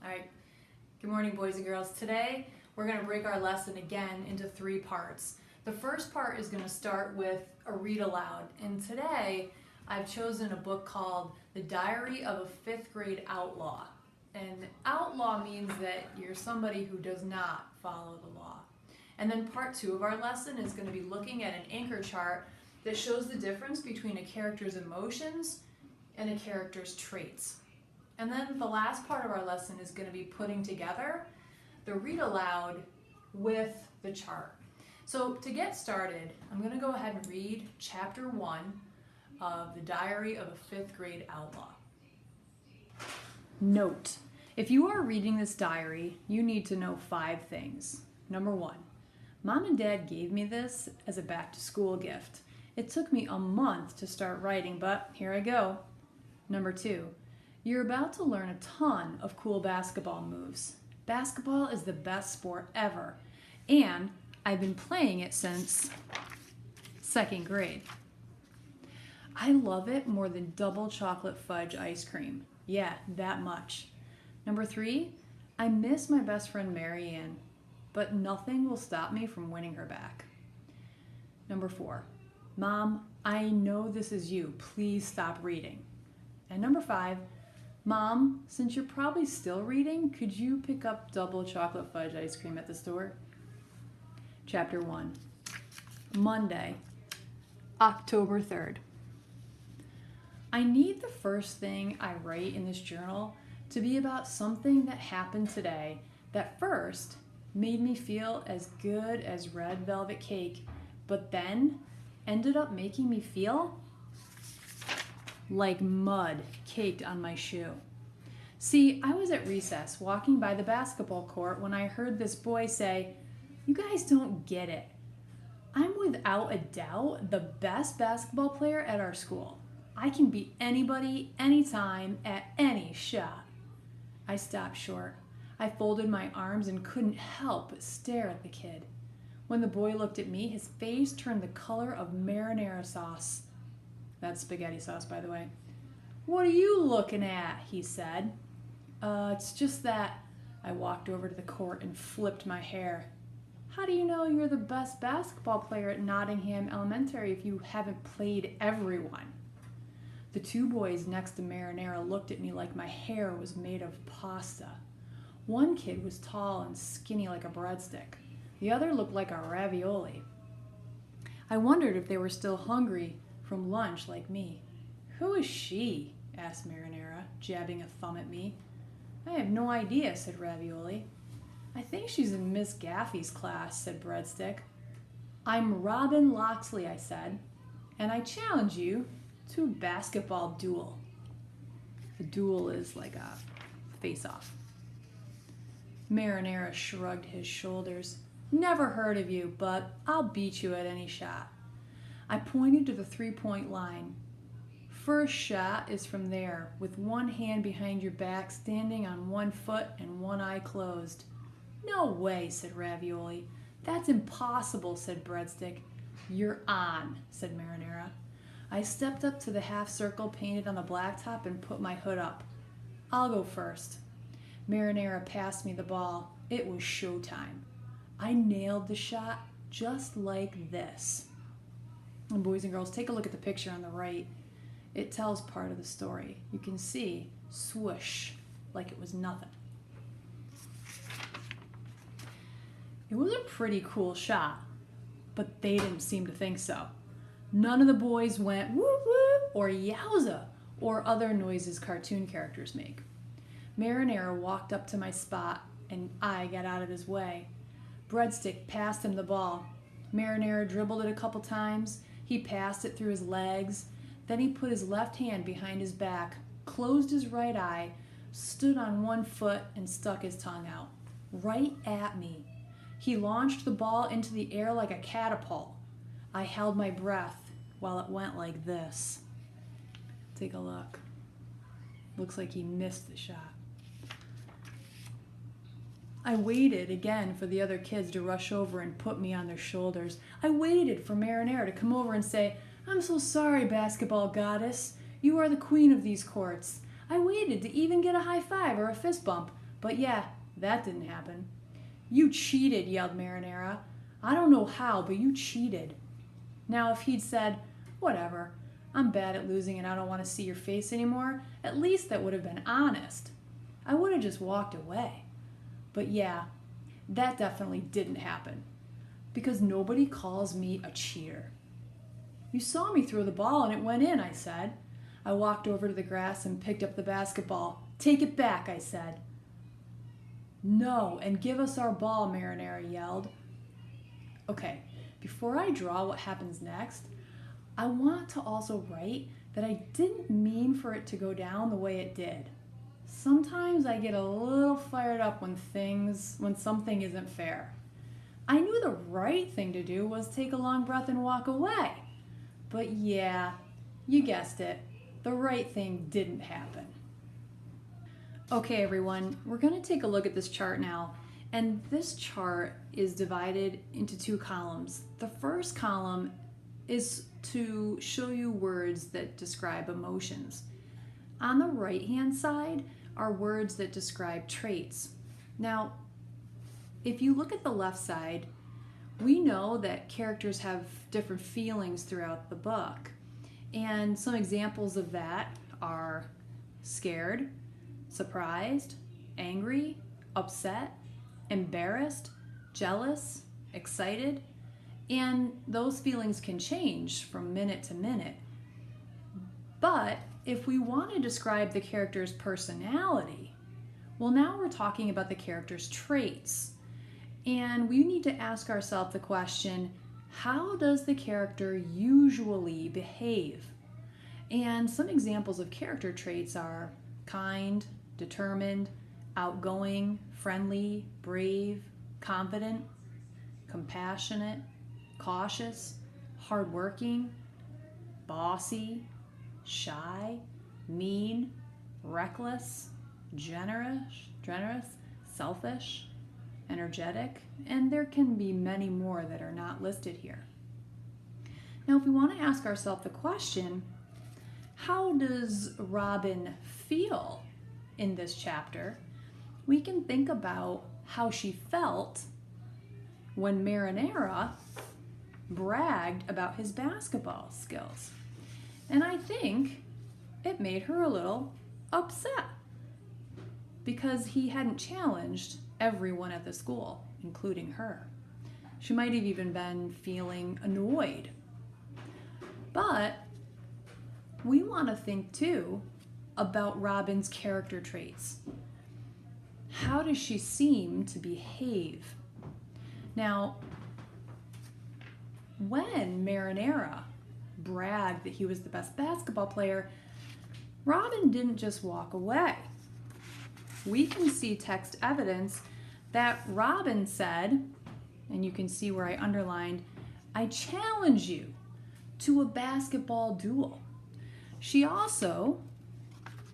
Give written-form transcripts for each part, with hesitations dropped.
Alright, good morning boys and girls. Today we're going to break our lesson again into 3 parts. The first part is going to start with a read aloud, and today I've chosen a book called The Diary of a 5th Grade Outlaw. And outlaw means that you're somebody who does not follow the law. And then part 2 of our lesson is going to be looking at an anchor chart that shows the difference between a character's emotions and a character's traits. And then the last part of our lesson is going to be putting together the read aloud with the chart. So to get started, I'm going to go ahead and read chapter 1 of The Diary of a 5th Grade Outlaw. Note: if you are reading this diary, you need to know 5 things. Number 1, Mom and Dad gave me this as a back to school gift. It took me a month to start writing, but here I go. Number 2, you're about to learn a ton of cool basketball moves. Basketball is the best sport ever, and I've been playing it since 2nd grade. I love it more than double chocolate fudge ice cream. Yeah, that much. Number 3, I miss my best friend Marianne, but nothing will stop me from winning her back. Number 4, Mom, I know this is you. Please stop reading. And number 5, Mom, since you're probably still reading, could you pick up double chocolate fudge ice cream at the store? Chapter 1, Monday, October 3rd. I need the first thing I write in this journal to be about something that happened today that first made me feel as good as red velvet cake, but then ended up making me feel like mud caked on my shoe. See, I was at recess walking by the basketball court when I heard this boy say, "You guys don't get it. I'm without a doubt the best basketball player at our school. I can beat anybody, anytime, at any shot." I stopped short. I folded my arms and couldn't help but stare at the kid. When the boy looked at me, his face turned the color of marinara sauce. That's spaghetti sauce, by the way. "What are you looking at?" he said. It's just that." I walked over to the court and flipped my hair. "How do you know you're the best basketball player at Nottingham Elementary if you haven't played everyone?" The 2 boys next to Marinara looked at me like my hair was made of pasta. One kid was tall and skinny like a breadstick. The other looked like a ravioli. I wondered if they were still hungry from lunch like me. "Who is she?" asked Marinara, jabbing a thumb at me. "I have no idea," said Ravioli. "I think she's in Miss Gaffey's class," said Breadstick. "I'm Robin Loxley," I said, "and I challenge you to a basketball duel." A duel is like a face-off. Marinara shrugged his shoulders. "Never heard of you, but I'll beat you at any shot." I pointed to the 3-point line. "First shot is from there, with one hand behind your back, standing on one foot and one eye closed." "No way," said Ravioli. "That's impossible," said Breadstick. "You're on," said Marinara. I stepped up to the half circle painted on the blacktop and put my hood up. "I'll go first." Marinara passed me the ball. It was showtime. I nailed the shot just like this. And boys and girls, take a look at the picture on the right. It tells part of the story. You can see swoosh, like it was nothing. It was a pretty cool shot, but they didn't seem to think so. None of the boys went whoop whoop or yowza or other noises cartoon characters make. Marinara walked up to my spot and I got out of his way. Breadstick passed him the ball. Marinara dribbled it a couple times. He passed it through his legs. Then he put his left hand behind his back, closed his right eye, stood on one foot, and stuck his tongue out. Right at me. He launched the ball into the air like a catapult. I held my breath while it went like this. Take a look. Looks like he missed the shot. I waited again for the other kids to rush over and put me on their shoulders. I waited for Marinara to come over and say, "I'm so sorry, basketball goddess. You are the queen of these courts." I waited to even get a high five or a fist bump, But yeah, that didn't happen. You cheated, yelled Marinara. I don't know how, but you cheated. Now, if he'd said, whatever, I'm bad at losing and I don't want to see your face anymore, at least that would have been honest. I would have just walked away. But yeah, that definitely didn't happen. Because nobody calls me a cheater. You saw me throw the ball and it went in, I said. I walked over to the grass and picked up the basketball. Take it back, I said. No, and give us our ball, Marinara yelled. Okay, before I draw what happens next, I want to also write that I didn't mean for it to go down the way it did. Sometimes I get a little fired up when something isn't fair. I knew the right thing to do was take a long breath and walk away. But yeah, you guessed it, the right thing didn't happen. Okay everyone, we're going to take a look at this chart now. And this chart is divided into two columns. The first column is to show you words that describe emotions. On the right-hand side are words that describe traits. Now, if you look at the left side, we know that characters have different feelings throughout the book. And some examples of that are scared, surprised, angry, upset, embarrassed, jealous, excited, and those feelings can change from minute to minute. But if we want to describe the character's personality, well, now we're talking about the character's traits. And we need to ask ourselves the question, how does the character usually behave? And some examples of character traits are kind, determined, outgoing, friendly, brave, confident, compassionate, cautious, hardworking, bossy, shy, mean, reckless, generous, selfish, energetic, and there can be many more that are not listed here. Now, if we want to ask ourselves the question, how does Robin feel in this chapter? We can think about how she felt when Marinara bragged about his basketball skills. And I think it made her a little upset because he hadn't challenged everyone at the school, including her. She might have even been feeling annoyed. But we want to think too about Robin's character traits. How does she seem to behave? Now, when Marinara bragged that he was the best basketball player, Robin didn't just walk away. We can see text evidence that Robin said, and you can see where I underlined, I challenge you to a basketball duel. She also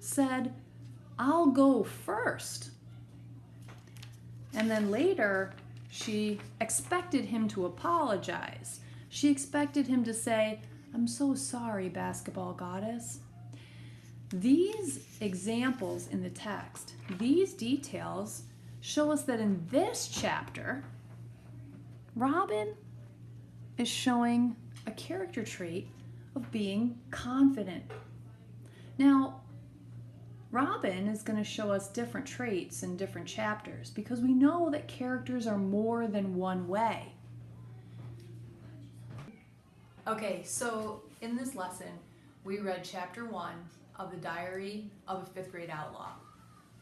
said, I'll go first. And then later, she expected him to apologize. She expected him to say, I'm so sorry, basketball goddess. These examples in the text, these details show us that in this chapter, Robin is showing a character trait of being confident. Now, Robin is going to show us different traits in different chapters because we know that characters are more than one way. Okay, so in this lesson, we read chapter 1 of the Diary of a Fifth Grade Outlaw.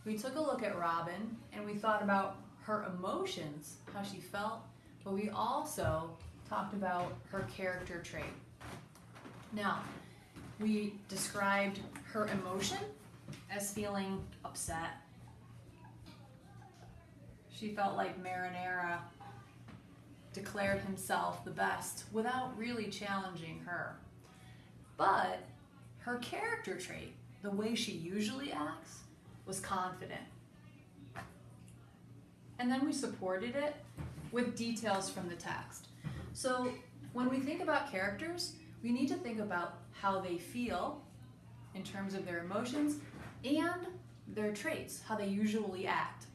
We took a look at Robin and we thought about her emotions, how she felt, but we also talked about her character trait. Now, we described her emotion as feeling upset. She felt like Marinara declared himself the best without really challenging her. But her character trait, the way she usually acts, was confident. And then we supported it with details from the text. So when we think about characters, we need to think about how they feel in terms of their emotions and their traits, how they usually act.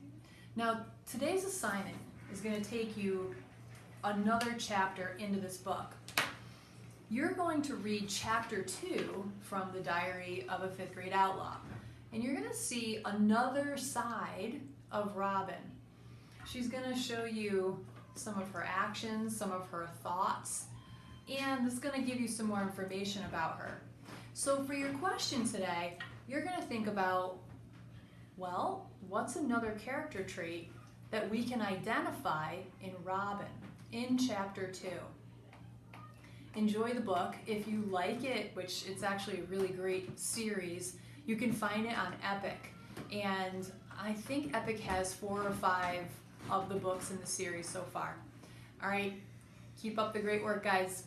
Now, today's assignment is going to take you another chapter into this book. You're going to read chapter 2 from the Diary of a Fifth Grade Outlaw, and you're going to see another side of Robin. She's going to show you some of her actions, some of her thoughts, and it's going to give you some more information about her. So for your question today, you're going to think about, well, what's another character trait that we can identify in Robin in chapter 2? Enjoy the book. If you like it, which it's actually a really great series, you can find it on Epic. And I think Epic has 4 or 5 of the books in the series so far. All right, keep up the great work, guys.